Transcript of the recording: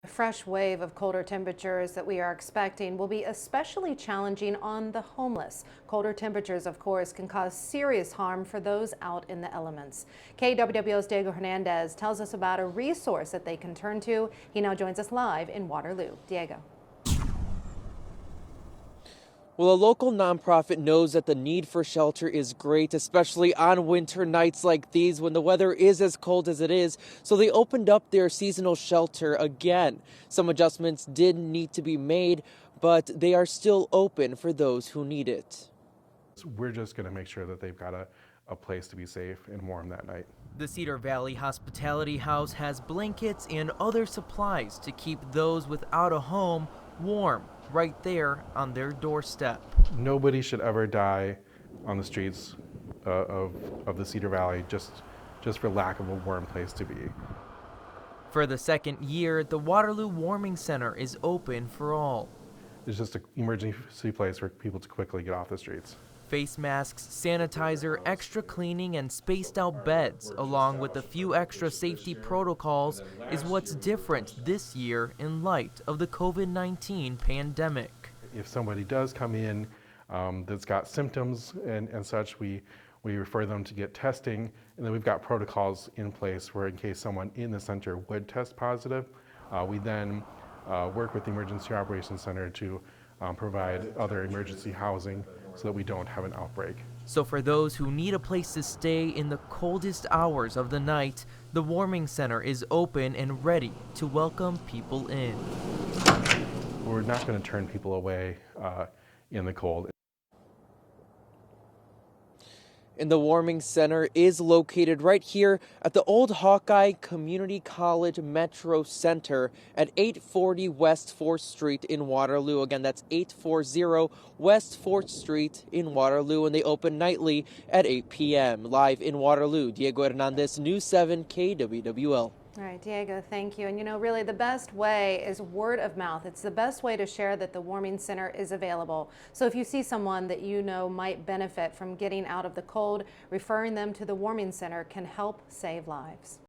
A fresh wave of colder temperatures that we are expecting will be especially challenging on the homeless. Colder temperatures, of course, can cause serious harm for those out in the elements. KWWO's Diego Hernandez tells us about a resource that they can turn to. He now joins us live in Waterloo. Diego. Well, a local nonprofit knows that the need for shelter is great, especially on winter nights like these when the weather is as cold as it is. So they opened up their seasonal shelter again. Some adjustments did need to be made, but they are still open for those who need it. We're just going to make sure that they've got a place to be safe and warm that night. The Cedar Valley Hospitality House has blankets and other supplies to keep those without a home warm right there on their doorstep. Nobody should ever die on the streets of the Cedar Valley just for lack of a warm place to be. For the second year, the Waterloo Warming Center is open for all. It's just an emergency place for people to quickly get off the streets. Face masks, sanitizer, extra cleaning, and spaced out beds, along with a few extra safety protocols, is what's different this year in light of the COVID-19 pandemic. If somebody does come in that's got symptoms and such, we refer them to get testing, and then we've got protocols in place where in case someone in the center would test positive, we then work with the Emergency Operations Center to provide other emergency housing so that we don't have an outbreak. So for those who need a place to stay in the coldest hours of the night, the Warming Center is open and ready to welcome people in. We're not going to turn people away in the cold. And the Warming Center is located right here at the Old Hawkeye Community College Metro Center at 840 West 4th Street in Waterloo. Again, that's 840 West 4th Street in Waterloo, and they open nightly at 8 p.m. Live in Waterloo, Diego Hernandez, News 7 KWWL. All right, Diego, thank you. And really the best way is word of mouth. It's the best way to share that the Warming Center is available. So if you see someone that you know might benefit from getting out of the cold, referring them to the Warming Center can help save lives.